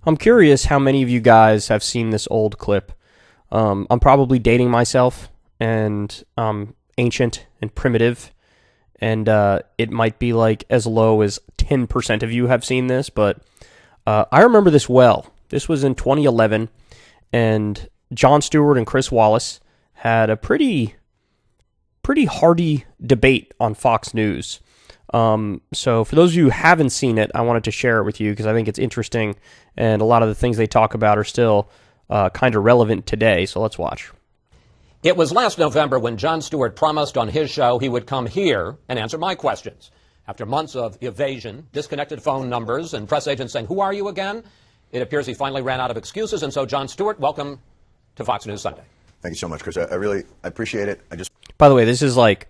I'm curious how many of you guys have seen this old clip. I'm probably dating myself, and ancient and primitive, and it might be like as low as 10% of you have seen this, but I remember this well. This was in 2011, and Jon Stewart and Chris Wallace had a pretty hearty debate on Fox News. So for those of you who haven't seen it, I wanted to share it with you because I think it's interesting, and a lot of the things they talk about are still kind of relevant today. So let's watch. It was last November when Jon Stewart promised on his show he would come here and answer my questions. After months of evasion, disconnected phone numbers, and press agents saying, "Who are you again?" it appears he finally ran out of excuses. And so, Jon Stewart, welcome to Fox News Sunday. Thank you so much, Chris. I really appreciate it. By the way, this is like,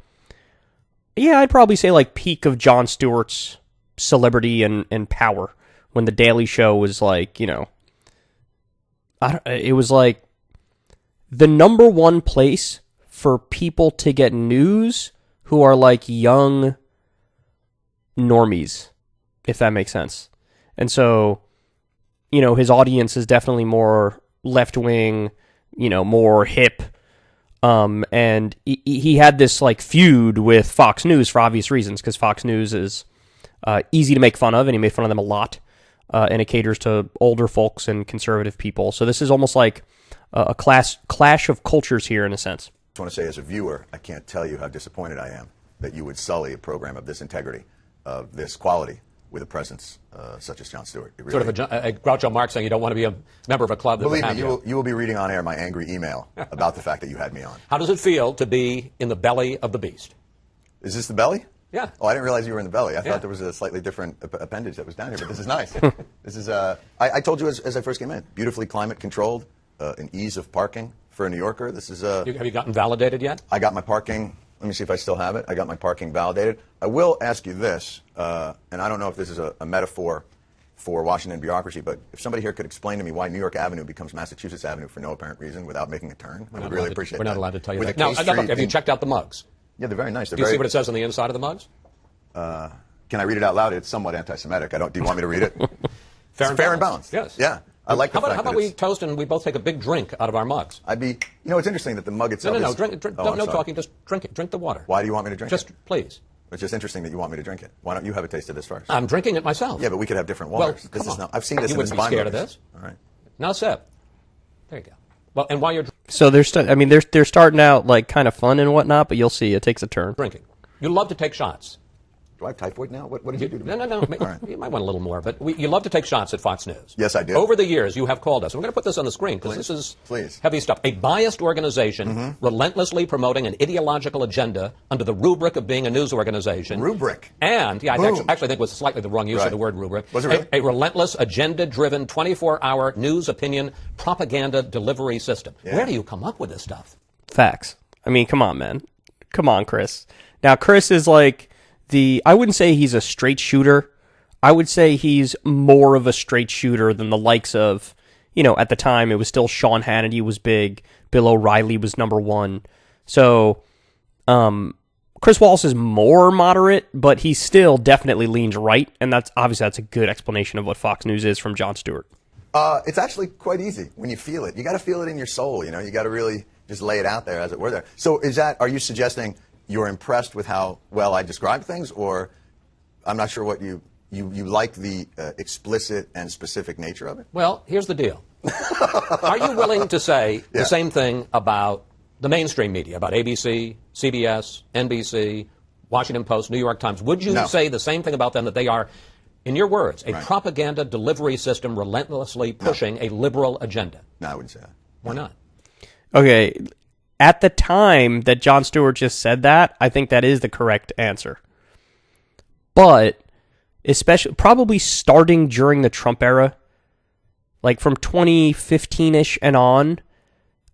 yeah, I'd probably say like peak of Jon Stewart's celebrity and power when The Daily Show was like, you know, it was like the number one place for people to get news who are like young normies, if that makes sense. And so, you know, his audience is definitely more left-wing, you know, more hip. And he had this like feud with Fox News for obvious reasons, because Fox News is easy to make fun of, and he made fun of them a lot. And it caters to older folks and conservative people. So this is almost like a clash of cultures here, in a sense. I just want to say, as a viewer, I can't tell you how disappointed I am that you would sully a program of this integrity, of this quality, with a presence such as Jon Stewart. Really, sort of a Groucho Marx saying you don't want to be a member of a club that believe would have me, you will be reading on air my angry email about the fact that you had me on. How does it feel to be in the belly of the beast? Is this the belly? Yeah. Oh, I didn't realize you were in the belly. I thought there was a slightly different appendage that was down here, but this is nice. This is, I told you as I first came in, beautifully climate controlled, an ease of parking for a New Yorker. This is have you gotten validated yet? I got my parking. Let me see if I still have it. I got my parking validated. I will ask you this, and I don't know if this is a metaphor for Washington bureaucracy, but if somebody here could explain to me why New York Avenue becomes Massachusetts Avenue for no apparent reason without making a turn, I would really appreciate that. We're not allowed to tell you With that. Now, have you checked out the mugs? Yeah, they're very nice. Do you see what it says on the inside of the mugs? Can I read it out loud? It's somewhat anti-Semitic. Do you want me to read it? Fair and balanced. Yes. Yeah. I like how about we toast and we both take a big drink out of our mugs? It's interesting that the mug itself No, is... drink, no talking, just drink it. Drink the water. Why do you want me to drink it? Just, please. It's just interesting that you want me to drink it. Why don't you have a taste of this first? I'm drinking it myself. Yeah, but we could have different waters. Well, come on. I've seen this you in the wouldn't be scared of movies. this. All right. Now sip. There you go. Well, and while you're So they're starting out like kind of fun and whatnot, but you'll see it takes a turn. drinking, you love to take shots. Do I have typhoid now? What did you do to me? No. You might want a little more, but you love to take shots at Fox News. Yes, I do. Over the years, you have called us. We're going to put this on the screen because this is heavy stuff. A biased organization relentlessly promoting an ideological agenda under the rubric of being a news organization. Rubric. And, I actually think it was slightly the wrong use of the word rubric. Was it really? A relentless, agenda-driven, 24-hour news, opinion, propaganda delivery system. Yeah. Where do you come up with this stuff? Facts. I mean, come on, man. Come on, Chris. Now, Chris is like I wouldn't say he's a straight shooter. I would say he's more of a straight shooter than the likes of, at the time it was still Sean Hannity was big, Bill O'Reilly was number one. So, Chris Wallace is more moderate, but he still definitely leans right, and that's a good explanation of what Fox News is from Jon Stewart. It's actually quite easy when you feel it. You got to feel it in your soul, You got to really just lay it out there, as it were there. So are you suggesting you're impressed with how well I describe things, or I'm not sure what you like the explicit and specific nature of it? Well, here's the deal. Are you willing to say the same thing about the mainstream media, about ABC, CBS, NBC, Washington Post, New York Times? Would you say the same thing about them, that they are, in your words, a propaganda delivery system relentlessly pushing a liberal agenda? No, I wouldn't say that. Why not? Okay. At the time that Jon Stewart just said that, I think that is the correct answer. But, especially, probably starting during the Trump era, like from 2015-ish and on,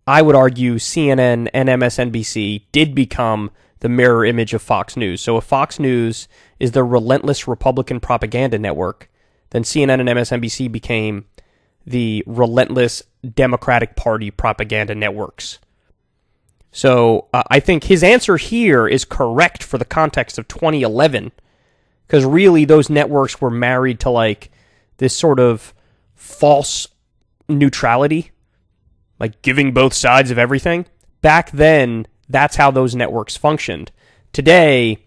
I would argue CNN and MSNBC did become the mirror image of Fox News. So if Fox News is the relentless Republican propaganda network, then CNN and MSNBC became the relentless Democratic Party propaganda networks. So I think his answer here is correct for the context of 2011, because really those networks were married to like this sort of false neutrality, like giving both sides of everything. Back then, that's how those networks functioned. Today,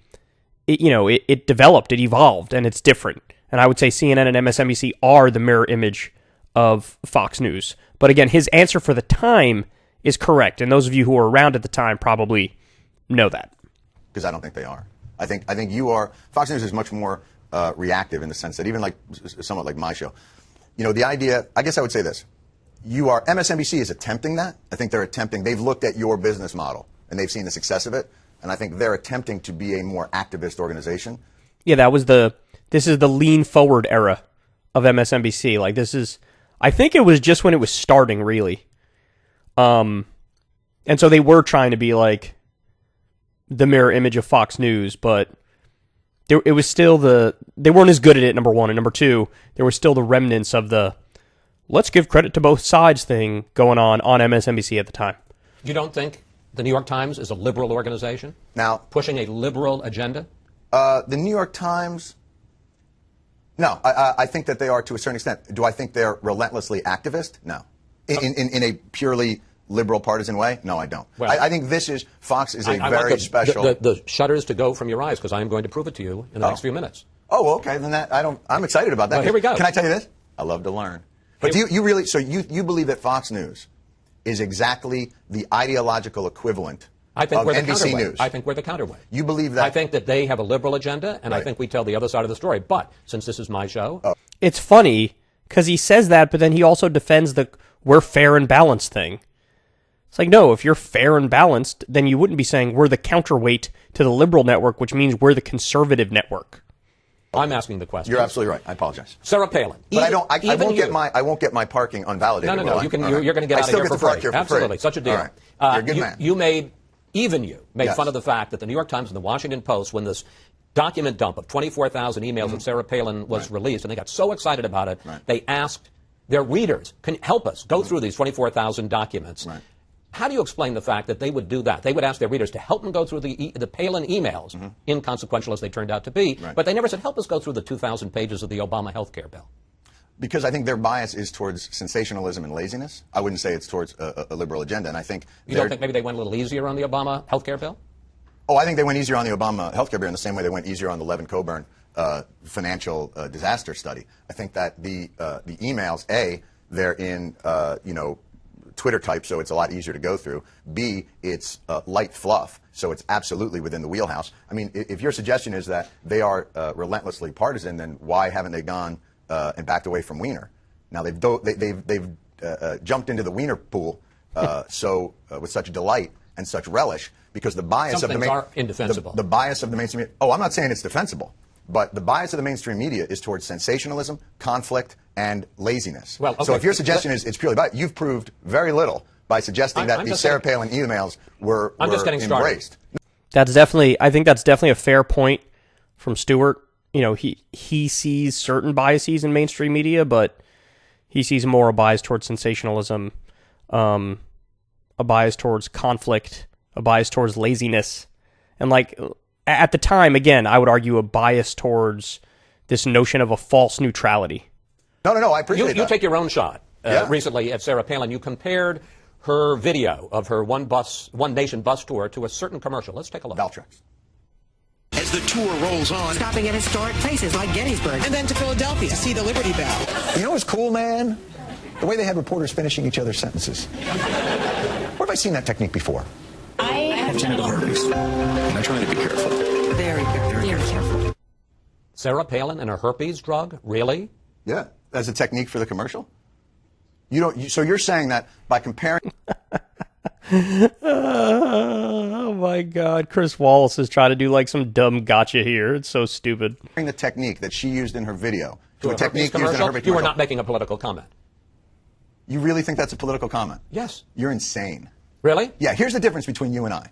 it developed, it evolved, and it's different. And I would say CNN and MSNBC are the mirror image of Fox News. But again, his answer for the time is correct, and those of you who were around at the time probably know that. Because I don't think they are. I think you are. Fox News is much more reactive in the sense that even somewhat like my show. The idea, I guess I would say this. MSNBC is attempting that. I think they've looked at your business model and they've seen the success of it. And I think they're attempting to be a more activist organization. Yeah, this is the lean forward era of MSNBC. I think it was just when it was starting, really. And so they were trying to be like the mirror image of Fox News, but it was still they weren't as good at it, number one. And number two, there were still the remnants of the let's give credit to both sides thing going on MSNBC at the time. You don't think the New York Times is a liberal organization? Now, pushing a liberal agenda? The New York Times, no, I think that they are to a certain extent. Do I think they're relentlessly activist? No. In a purely liberal partisan way? No, I don't. Well, I think Fox is a very special. The shutters to go from your eyes, because I am going to prove it to you in the next few minutes. Oh, okay. Then I'm excited about that. Well, here we go. Can I tell you this? I love to learn. But do you really, so you believe that Fox News is exactly the ideological equivalent of NBC News? I think we're the counterweight. You believe that? I think that they have a liberal agenda, and I think we tell the other side of the story. But since this is my show. It's funny, because he says that, but then he also defends the we're fair and balanced thing. It's like, no, if you're fair and balanced, then you wouldn't be saying we're the counterweight to the liberal network, which means we're the conservative network. I'm asking the question. You're absolutely right. I apologize. Sarah Palin. But I won't get my parking unvalidated. No. You're going to get out of here for free. Absolutely. Such a deal. All right. You're a good man. You made fun of the fact that the New York Times and the Washington Post, when this document dump of 24,000 emails of Sarah Palin was released, and they got so excited about it, they asked their readers, can you help us go through these 24,000 documents? Right. How do you explain the fact that they would do that? They would ask their readers to help them go through the Palin emails, inconsequential as they turned out to be, but they never said, help us go through the 2,000 pages of the Obama health care bill. Because I think their bias is towards sensationalism and laziness. I wouldn't say it's towards a liberal agenda, and I think... You don't think maybe they went a little easier on the Obama health care bill? Oh, I think they went easier on the Obama health care bill in the same way they went easier on the Levin-Coburn financial disaster study. I think that the emails, A, they're in, Twitter type, so it's a lot easier to go through. B, it's light fluff, so it's absolutely within the wheelhouse. I mean, if your suggestion is that they are relentlessly partisan, then why haven't they gone and backed away from Weiner? Now they've jumped into the Weiner pool with such delight and such relish because the bias of the indefensible. The bias of the mainstream. Oh, I'm not saying it's defensible, but the bias of the mainstream media is towards sensationalism, conflict, and laziness. Well, okay. So if your suggestion is it's purely about it, you've proved very little by suggesting that the Sarah Palin emails were embraced. I think that's definitely a fair point from Stewart. He sees certain biases in mainstream media, but he sees more a bias towards sensationalism, a bias towards conflict, a bias towards laziness. And at the time, again, I would argue a bias towards this notion of a false neutrality. No, I appreciate that. You take your own shot recently at Sarah Palin. You compared her video of her One Nation bus tour to a certain commercial. Let's take a look. Valtrex. As the tour rolls on, stopping at historic places like Gettysburg, and then to Philadelphia to see the Liberty Bell. You know what's cool, man? The way they had reporters finishing each other's sentences. Where have I seen that technique before? I have genital herpes, and I'm trying to be careful. Very careful. Sarah Palin and her herpes drug? Really? Yeah, as a technique for the commercial? So you're saying that by comparing... Oh my God, Chris Wallace is trying to do some dumb gotcha here. It's so stupid. The technique that she used in her video to a technique used in a herpes commercial. You were not making a political comment. You really think that's a political comment? Yes. You're insane. Really? Yeah, here's the difference between you and I.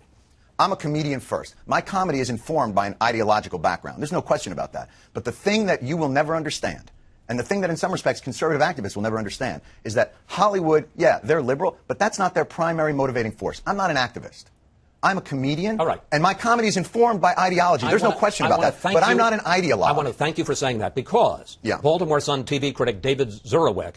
I'm a comedian first. My comedy is informed by an ideological background. There's no question about that. But the thing that you will never understand, and the thing that in some respects conservative activists will never understand, is that Hollywood, yeah, they're liberal, but that's not their primary motivating force. I'm not an activist. I'm a comedian. All right. And my comedy is informed by ideology. There's no question about that. But I'm not an ideologue. I want to thank you for saying that because Baltimore Sun TV critic David Zurawik,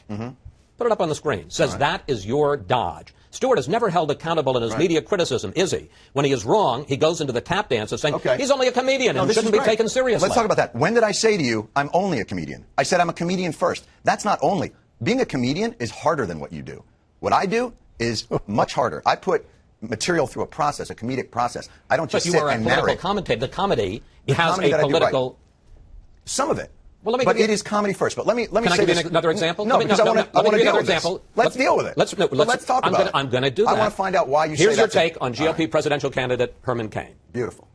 put it up on the screen, says that is your dodge. Stewart is never held accountable in his media criticism, is he? When he is wrong, he goes into the tap dance of saying he's only a comedian and shouldn't be taken seriously. Let's talk about that. When did I say to you, I'm only a comedian? I said I'm a comedian first. That's not only. Being a comedian is harder than what you do. What I do is much harder. I put material through a process, a comedic process. I don't just sit and narrate. But you are a political commentator. The comedy has a political... Some of it. Well, but it is comedy first. But let me Can I give you another example? No, because I want to deal with this. Let's deal with it. Let's talk about it. I'm going to do that. I want to find out why you say that. Here's your take on GOP presidential candidate Herman Cain. Beautiful.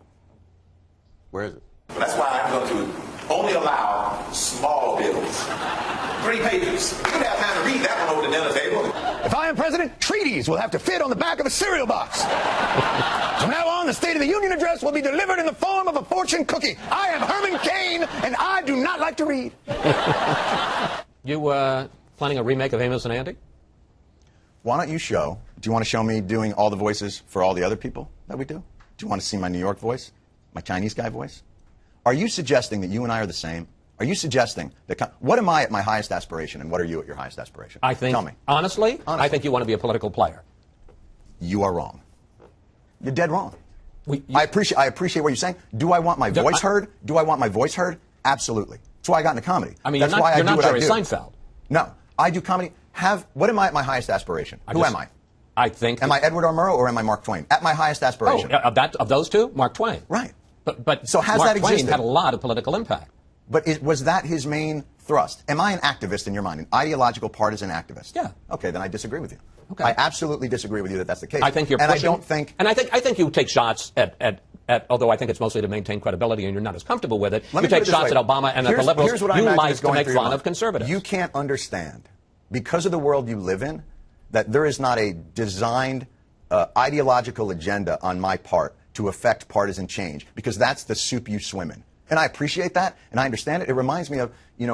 Where is it? That's why I'm going to only allow small bills. 3 pages. You don't have time to read that one over the dinner table. If I am president, treaties will have to fit on the back of a cereal box. From now on, the State of the Union address will be delivered in the form of a fortune cookie. I am Herman Cain, and I do not like to read. You planning a remake of Amos and Andy? Why don't you show? Do you want to show me doing all the voices for all the other people that we do? Do you want to see my New York voice? My Chinese guy voice? Are you suggesting that you and I are the same? Are you suggesting that... What am I at my highest aspiration, and what are you at your highest aspiration? I think... Tell me. Honestly, I think you want to be a political player. You are wrong. You're dead wrong. I appreciate what you're saying. Do I want my voice heard? Do I want my voice heard? Absolutely. That's why I got into comedy. I mean, That's you're why not I do Jerry what I do. Seinfeld. No. I do comedy. What am I at my highest aspiration? Who am I? I think... Am I Edward R. Murrow or am I Mark Twain? At my highest aspiration. Oh, of those two? Mark Twain. Right. But so has Mark that Twain existed? had a lot of political impact. But was that his main thrust? Am I an activist in your mind, an ideological partisan activist? Yeah. Okay, then I disagree with you. Okay. I absolutely disagree with you that that's the case. I think you're and pushing, I don't think... And I think you take shots at although I think it's mostly to maintain credibility and you're not as comfortable with it, you take shots at Obama and at the liberals. You like to make fun of conservatives. You can't understand, because of the world you live in, that there is not a designed ideological agenda on my part to affect partisan change, because that's the soup you swim in. And I appreciate that, and I understand it. It reminds me of, in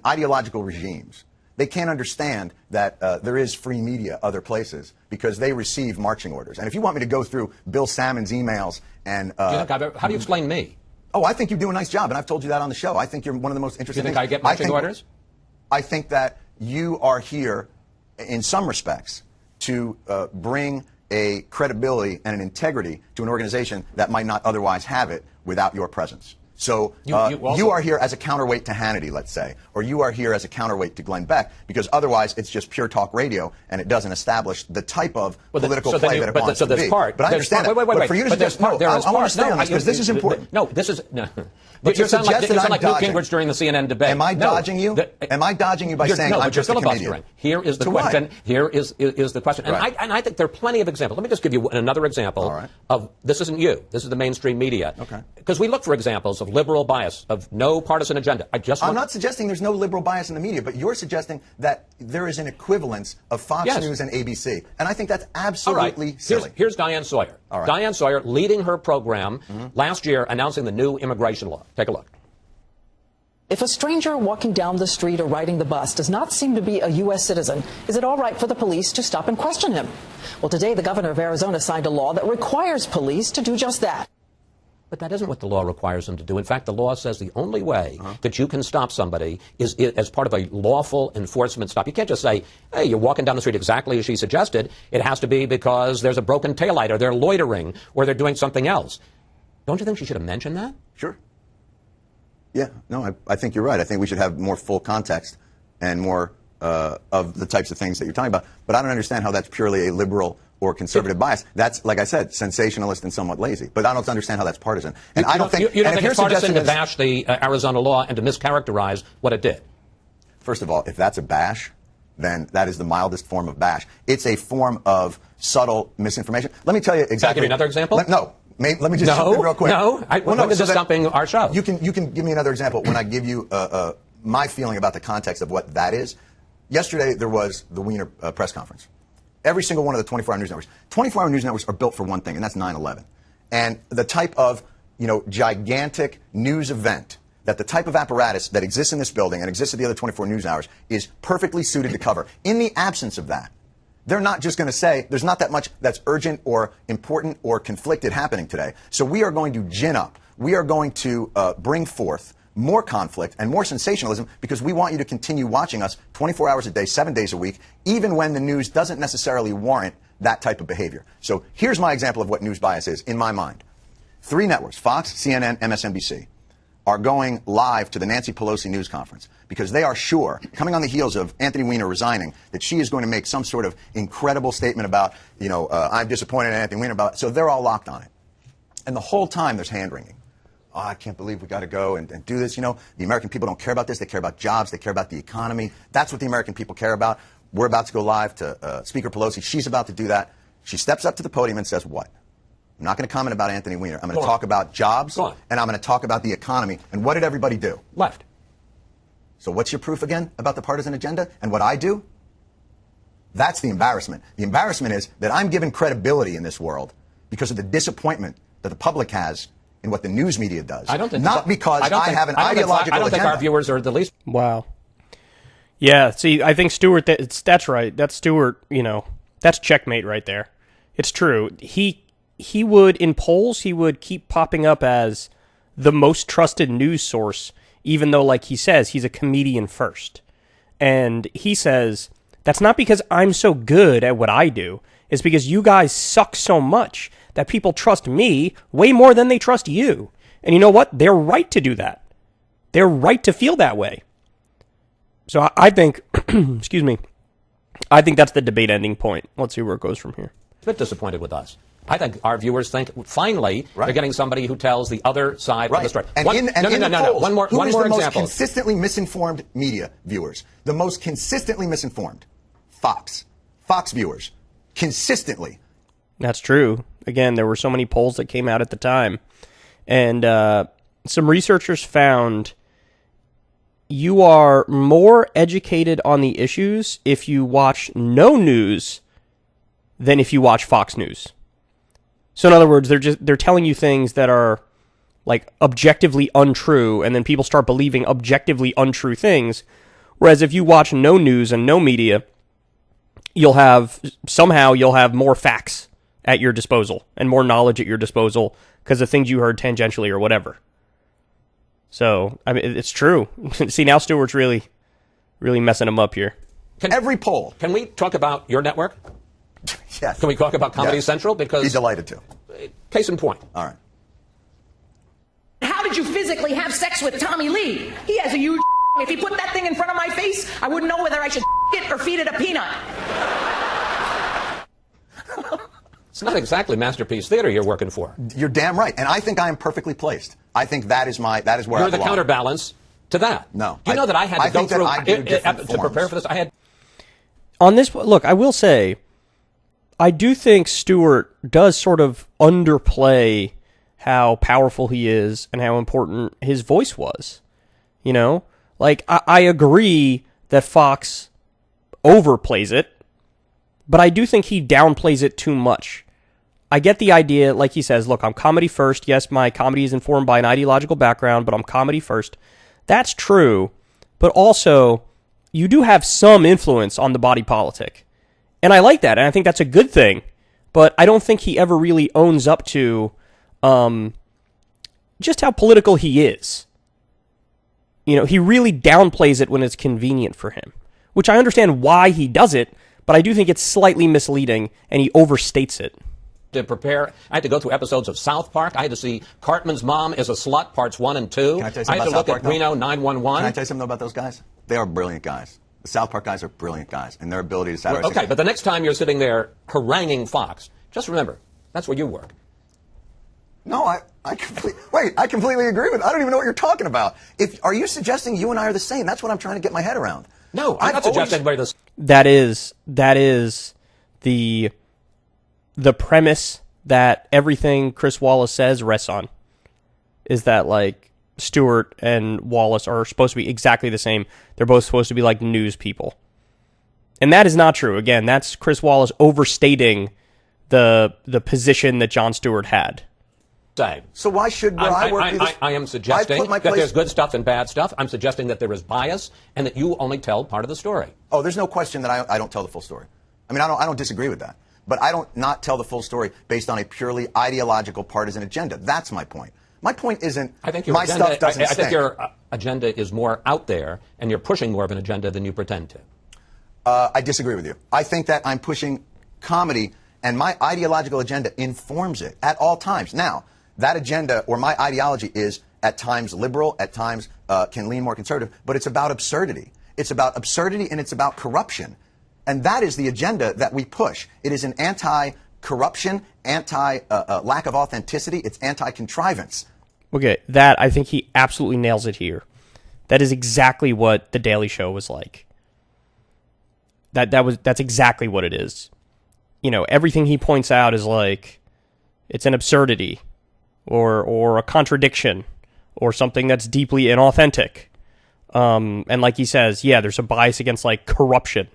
ideological regimes, they can't understand that there is free media other places because they receive marching orders. And if you want me to go through Bill Salmon's emails and... how do you explain me? Oh, I think you do a nice job, and I've told you that on the show. I think you're one of the most interesting... You think I get marching orders? I think that you are here, in some respects, to bring a credibility and an integrity to an organization that might not otherwise have it without your presence. So you are here as a counterweight to Hannity, let's say, or you are here as a counterweight to Glenn Beck, because otherwise it's just pure talk radio and it doesn't establish the type of political play that it wants to be. But I understand that. But for you to suggest, no, I want to stay on this because this is important. No, this is... No. But you sound like Newt Gingrich during the CNN debate. Am I dodging you? Am I dodging you by saying I'm just a comedian? Here is the question. Here is the question. And I think there are plenty of examples. Let me just give you another example of... This isn't you. This is the mainstream media. Okay. Because we look for examples of liberal bias, of no partisan agenda. I'm not suggesting there's no liberal bias in the media, but you're suggesting that there is an equivalence of Fox News and ABC. And I think that's absolutely silly. Here's Diane Sawyer. Diane Sawyer leading her program last year announcing the new immigration law. Take a look. If a stranger walking down the street or riding the bus does not seem to be a U.S. citizen, is it all right for the police to stop and question him? Well, today the governor of Arizona signed a law that requires police to do just that. But that isn't what the law requires them to do. In fact, the law says the only way that you can stop somebody is as part of a lawful enforcement stop. You can't just say, hey, you're walking down the street exactly as she suggested. It has to be because there's a broken taillight or they're loitering or they're doing something else. Don't you think she should have mentioned that? Sure. Yeah, no, I think you're right. I think we should have more full context and more of the types of things that you're talking about. But I don't understand how that's purely a liberal or conservative bias. That's, like I said, sensationalist and somewhat lazy. But I don't understand how that's partisan. And I don't think... You don't think it's partisan to bash the Arizona law and to mischaracterize what it did? First of all, if that's a bash, then that is the mildest form of bash. It's a form of subtle misinformation. Let me tell you exactly... Can I give you another example? No. Let me just jump in real quick. When is this stopping our show? You can give me another example when I give you my feeling about the context of what that is. Yesterday, there was the Wiener press conference. Every single one of the 24-hour news networks. 24-hour news networks are built for one thing, and that's 9/11. And the type of, gigantic news event that the type of apparatus that exists in this building and exists at the other 24 news hours is perfectly suited to cover. In the absence of that, They're not just going to say there's not that much that's urgent or important or conflicted happening today. So we are going to gin up. We are going to bring forth more conflict and more sensationalism because we want you to continue watching us 24 hours a day, 7 days a week, even when the news doesn't necessarily warrant that type of behavior. So here's my example of what news bias is in my mind. 3 networks, Fox, CNN, MSNBC, are going live to the Nancy Pelosi news conference because they are sure, coming on the heels of Anthony Weiner resigning, that she is going to make some sort of incredible statement about, I'm disappointed in Anthony Weiner about it. So they're all locked on it. And the whole time there's hand-wringing. Oh, I can't believe we got to go and do this. The American people don't care about this. They care about jobs. They care about the economy. That's what the American people care about. We're about to go live to Speaker Pelosi. She's about to do that. She steps up to the podium and says what? I'm not going to comment about Anthony Weiner. I'm going to talk about jobs, and I'm going to talk about the economy. And what did everybody do? Left. So what's your proof again about the partisan agenda and what I do? That's the embarrassment. The embarrassment is that I'm given credibility in this world because of the disappointment that the public has in what the news media does. I don't think not because I have an ideological agenda. I don't think our viewers are the least. Wow. Yeah, see, I think Stewart, that's right. That's Stewart, that's checkmate right there. It's true. He would, in polls, he would keep popping up as the most trusted news source, even though, like he says, he's a comedian first. And he says, that's not because I'm so good at what I do. It's because you guys suck so much that people trust me way more than they trust you. And you know what? They're right to do that. They're right to feel that way. So I think, excuse me, I think that's the debate ending point. Let's see where it goes from here. A bit disappointed with us. I think our viewers think finally they're getting somebody who tells the other side of the story. And One more who is the example. most consistently misinformed media viewers? The most consistently misinformed? Fox. Fox viewers. Consistently. That's true. Again, there were so many polls that came out at the time. And some researchers found you are more educated on the issues if you watch no news than if you watch Fox News. So in other words, they're telling you things that are like objectively untrue, and then people start believing objectively untrue things. Whereas if you watch no news and no media, you'll have more facts at your disposal and more knowledge at your disposal because of things you heard tangentially or whatever. So, I mean, it's true. See, now Stewart's really messing him up here. Every poll. Can we talk about your network? Yes. Can we talk about Comedy Central? Because be delighted to. Case in point. All right. How did you physically have sex with Tommy Lee? He has a huge. If he put that thing in front of my face, I wouldn't know whether I should it or feed it a peanut. It's not exactly Masterpiece Theater you're working for. You're damn right, and I think I am perfectly placed. I think that is where you're I belong. You're the counterbalance to that. No. Do you know that I had to go through to prepare for this? I had. On this, look, I will say, I do think Stewart does sort of underplay how powerful he is and how important his voice was. Like, I agree that Fox overplays it, but I do think he downplays it too much. I get the idea, like he says, look, I'm comedy first. Yes, my comedy is informed by an ideological background, but I'm comedy first. That's true, but also, you do have some influence on the body politic. And I like that, and I think that's a good thing, but I don't think he ever really owns up to just how political he is. He really downplays it when it's convenient for him, which I understand why he does it, but I do think it's slightly misleading, and he overstates it. To prepare, I had to go through episodes of South Park. I had to see Cartman's Mom is a Slut, parts 1 and 2. Can I tell you something I had about to look South at Park, Reno 911. Can I tell you something about those guys? They are brilliant guys. The South Park guys are brilliant guys, and their ability to satisfy. Okay, but the next time you're sitting there haranguing Fox, just remember, that's where you work. No, I completely agree with. I don't even know what you're talking about. Are you suggesting you and I are the same? That's what I'm trying to get my head around. No, I'm not suggesting anybody this. That is the premise that everything Chris Wallace says rests on. Is that like Stewart and Wallace are supposed to be exactly the same? They're both supposed to be like news people, and that is not true. Again, that's Chris Wallace overstating the position that Jon Stewart had. So why should I work? I am suggesting that there's good stuff and bad stuff. I'm suggesting that there is bias and that you only tell part of the story. Oh, there's no question that I don't tell the full story. I mean, I don't disagree with that. But I don't not tell the full story based on a purely ideological partisan agenda. That's my point. My point isn't I think your my agenda, stuff doesn't I think stink. your agenda is more out there, and you're pushing more of an agenda than you pretend to. I disagree with you. I think that I'm pushing comedy, and my ideological agenda informs it at all times. Now, that agenda or my ideology is at times liberal, at times can lean more conservative, but it's about absurdity. It's about absurdity and it's about corruption. And that is the agenda that we push. It is an anti-corruption, lack of authenticity. It's anti-contrivance. Okay, that, I think he absolutely nails it here. That is exactly what The Daily Show was like. That's exactly what it is. You know, everything he points out is like, it's an absurdity, or a contradiction, or something that's deeply inauthentic. And like he says, yeah, there's a bias against, like, corruption.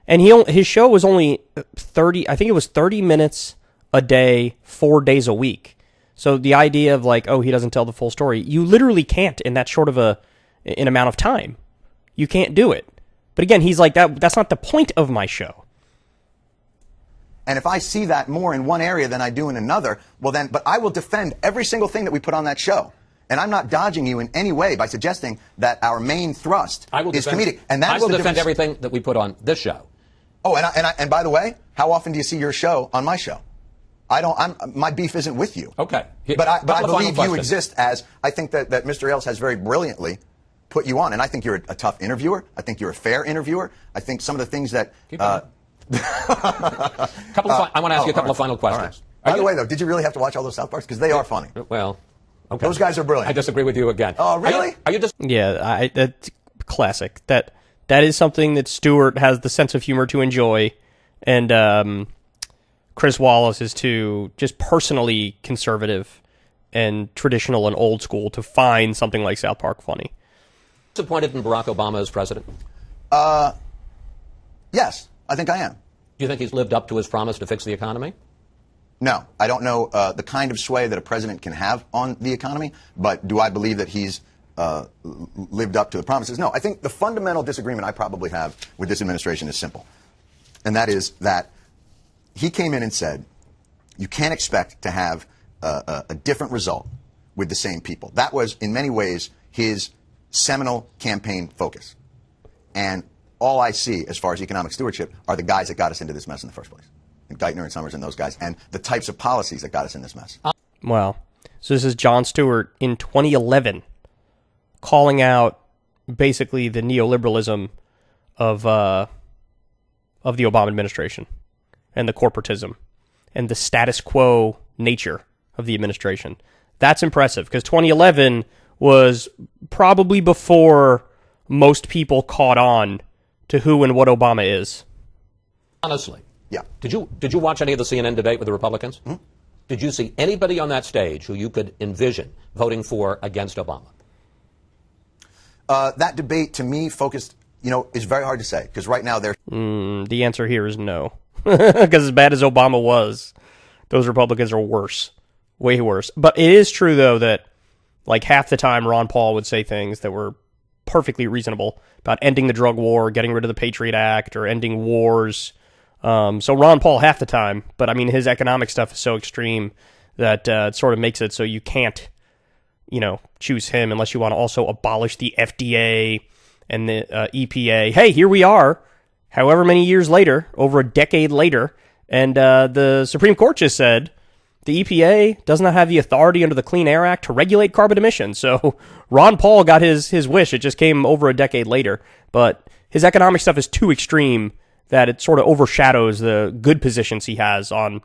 And his show was only 30 minutes a day, 4 days a week. So the idea of, like, oh, he doesn't tell the full story, you literally can't in that short of an amount of time. You can't do it. But again, he's like, that's not the point of my show. And if I see that more in one area than I do in another, well then, but I will defend every single thing that we put on that show. And I'm not dodging you in any way by suggesting that our main thrust is comedic. And I will defend everything that we put on this show. Oh, and by the way, how often do you see your show on my show? My beef isn't with you. Okay. But I believe you exist as, I think that Mr. Ailes has very brilliantly put you on. And I think you're a tough interviewer. I think you're a fair interviewer. I think some of the things that... I want to ask you a couple of final questions. Right. By the way, though, did you really have to watch all those South Parks? Because they are funny. Well, okay. Those guys are brilliant. I disagree with you again. Oh, really? Are you just... Yeah, that's classic. That is something that Stewart has the sense of humor to enjoy, and Chris Wallace is too just personally conservative and traditional and old school to find something like South Park funny. Disappointed in Barack Obama as president? Yes, I think I am. Do you think he's lived up to his promise to fix the economy? No, I don't know the kind of sway that a president can have on the economy, but do I believe that he's lived up to the promises? No, I think the fundamental disagreement I probably have with this administration is simple, and that is that he came in and said, you can't expect to have a different result with the same people. That was, in many ways, his seminal campaign focus. And all I see as far as economic stewardship are the guys that got us into this mess in the first place. And Geithner and Summers and those guys, and the types of policies that got us in this mess. Wow. So this is Jon Stewart in 2011 calling out basically the neoliberalism of the Obama administration and the corporatism and the status quo nature of the administration. That's impressive, because 2011 was probably before most people caught on to who and what Obama is. Honestly. Yeah. Did you watch any of the CNN debate with the Republicans? Hmm? Did you see anybody on that stage who you could envision voting for against Obama? That debate, to me, focused, is very hard to say, because right now they're... The answer here is no. Because as bad as Obama was, those Republicans are worse. Way worse. But it is true, though, that like half the time Ron Paul would say things that were perfectly reasonable about ending the drug war, getting rid of the Patriot Act, or ending wars. So Ron Paul half the time, but I mean his economic stuff is so extreme that it sort of makes it so you can't, choose him unless you want to also abolish the FDA and the EPA. Hey, here we are, however many years later, over a decade later, and the Supreme Court just said the EPA does not have the authority under the Clean Air Act to regulate carbon emissions. So Ron Paul got his wish. It just came over a decade later, but his economic stuff is too extreme that it sort of overshadows the good positions he has on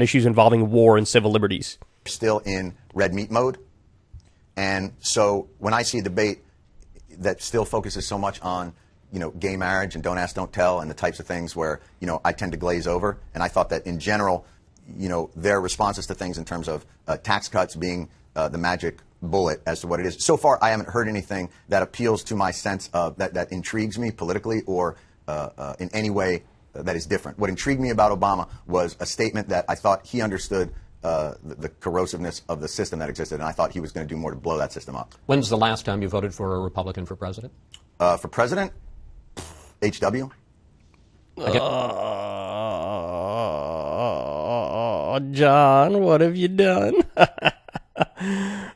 issues involving war and civil liberties. Still in red meat mode. And so when I see a debate that still focuses so much on, gay marriage and don't ask, don't tell, and the types of things where, I tend to glaze over. And I thought that in general, their responses to things in terms of tax cuts being the magic bullet as to what it is. So far, I haven't heard anything that appeals to my sense of that intrigues me politically or in any way that is different. What intrigued me about Obama was a statement that I thought he understood the corrosiveness of the system that existed, and I thought he was going to do more to blow that system up. When's the last time you voted for a Republican for president? For president? HW. Oh, John, what have you done?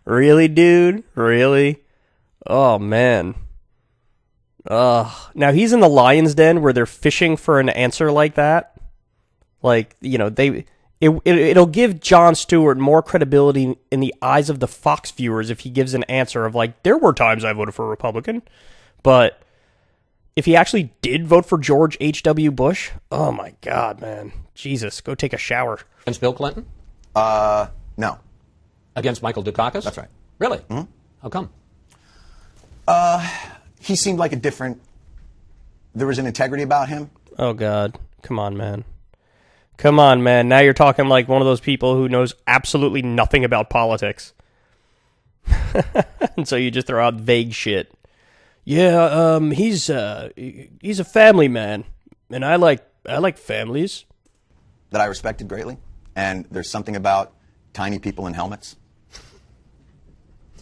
Really, dude? Really? Oh, man. Now he's in the lion's den where they're fishing for an answer like that. Like, you know, it'll give Jon Stewart more credibility in the eyes of the Fox viewers if he gives an answer of like, there were times I voted for a Republican, but if he actually did vote for George H.W. Bush, oh my God, man. Jesus, go take a shower. Against Bill Clinton? No. Against Michael Dukakis? That's right. Really? Mm-hmm. How come? He seemed like there was an integrity about him. Oh, God. Come on, man. Come on, man. Now you're talking like one of those people who knows absolutely nothing about politics. And so you just throw out vague shit. Yeah, he's a family man, and I like families. That I respected greatly, and there's something about tiny people in helmets.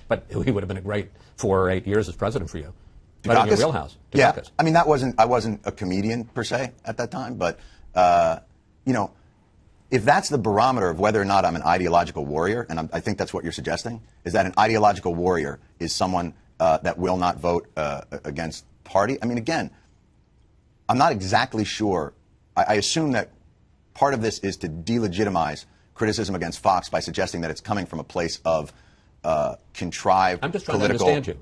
But he would have been a great 4 or 8 years as president for you. Right in your wheelhouse. Yeah, Dukakis. I mean, I wasn't a comedian per se at that time, but you know, if that's the barometer of whether or not I'm an ideological warrior, and I think that's what you're suggesting, is that an ideological warrior is someone that will not vote against party. I mean, again, I'm not exactly sure. I assume that part of this is to delegitimize criticism against Fox by suggesting that it's coming from a place of contrived I'm just trying political. to understand you.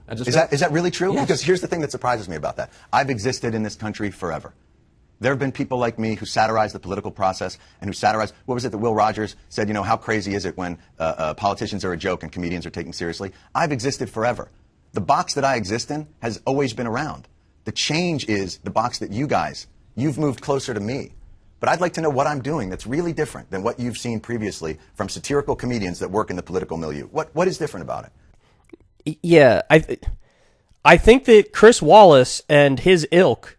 Is that really true? Yes. Because here's the thing that surprises me about that. I've existed in this country forever. There have been people like me who satirize the political process and who satirize, what was it that Will Rogers said, you know, how crazy is it when politicians are a joke and comedians are taken seriously? I've existed forever. The box that I exist in has always been around. The change is the box that you've moved closer to me. But I'd like to know what I'm doing that's really different than what you've seen previously from satirical comedians that work in the political milieu. What is different about it? Yeah, I think that Chris Wallace and his ilk,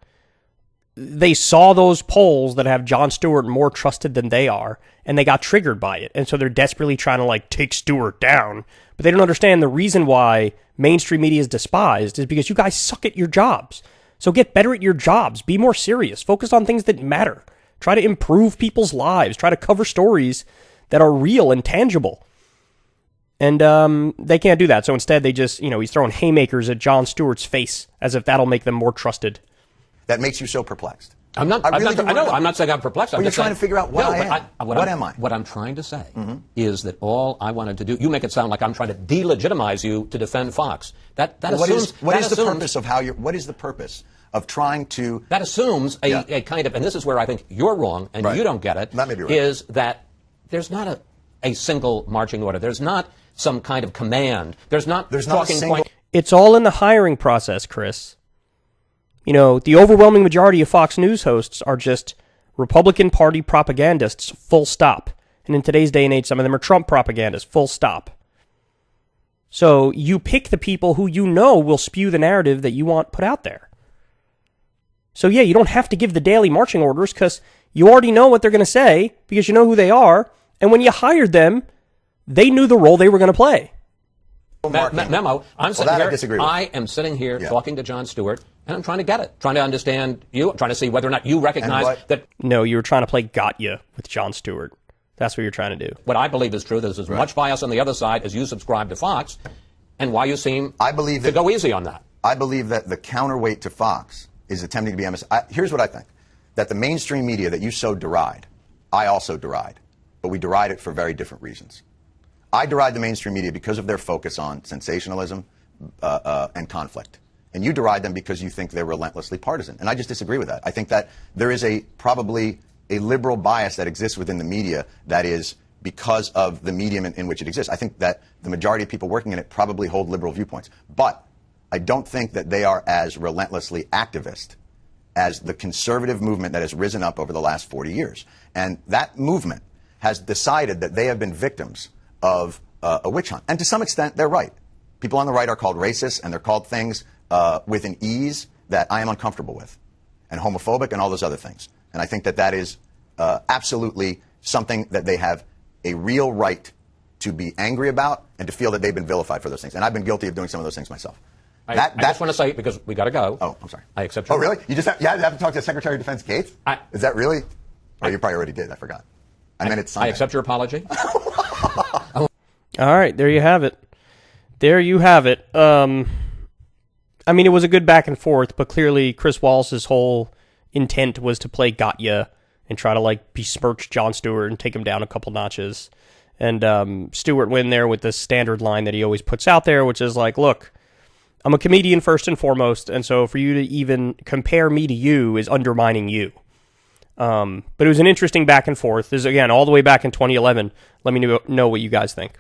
they saw those polls that have Jon Stewart more trusted than they are, and they got triggered by it. And so they're desperately trying to, like, take Stewart down. But they don't understand the reason why mainstream media is despised is because you guys suck at your jobs. So get better at your jobs. Be more serious. Focus on things that matter. Try to improve people's lives. Try to cover stories that are real and tangible. And they can't do that. So instead, they just, you know, he's throwing haymakers at Jon Stewart's face as if that'll make them more trusted. That makes you so perplexed. I'm not saying I'm perplexed. You're trying to figure out what what am I? What I'm trying to say is that all I wanted to do, you make it sound like I'm trying to delegitimize you to defend Fox. What is the purpose of trying to... That assumes a kind of, and this is where I think you're wrong and you don't get it, that may be right. Is that there's not a single marching order. There's not some kind of command. There's not talking point. It's all in the hiring process, Chris. You know, the overwhelming majority of Fox News hosts are just Republican Party propagandists, full stop. And in today's day and age, some of them are Trump propagandists, full stop. So you pick the people who you know will spew the narrative that you want put out there. So yeah, you don't have to give the daily marching orders because you already know what they're going to say because you know who they are. And when you hired them, they knew the role they were going to play. Memo, I'm sitting here. I disagree with. I am sitting here talking to Jon Stewart, and I'm trying to get it, trying to understand you, trying to see whether or not you recognize that. No, you were trying to play got ya with Jon Stewart. That's what you're trying to do. What I believe is true. There's as much bias on the other side as you subscribe to Fox, and why you seem to go easy on that. I believe that the counterweight to Fox is attempting to be MS. Here's what I think: that the mainstream media that you so deride, I also deride, but we deride it for very different reasons. I deride the mainstream media because of their focus on sensationalism and conflict. And you deride them because you think they're relentlessly partisan. And I just disagree with that. I think that there is probably a liberal bias that exists within the media that is because of the medium in which it exists. I think that the majority of people working in it probably hold liberal viewpoints. But I don't think that they are as relentlessly activist as the conservative movement that has risen up over the last 40 years. And that movement has decided that they have been victims of a witch hunt. And to some extent, they're right. People on the right are called racist, and they're called things with an ease that I am uncomfortable with, and homophobic and all those other things. And I think that is absolutely something that they have a real right to be angry about and to feel that they've been vilified for those things. And I've been guilty of doing some of those things myself. I just want to say, because we got to go. Oh, I'm sorry. I accept your... Oh, really? You have to talk to Secretary of Defense Gates? Is that really? Oh, you probably already did. I forgot. I meant it's Sunday. I accept your apology. All right, there you have it. There you have it. I mean, it was a good back and forth, but clearly Chris Wallace's whole intent was to play gotcha and try to, like, besmirch Jon Stewart and take him down a couple notches. And Stewart went in there with the standard line that he always puts out there, which is like, look, I'm a comedian first and foremost, and so for you to even compare me to you is undermining you. But it was an interesting back and forth. This is, again, all the way back in 2011. Let me know what you guys think.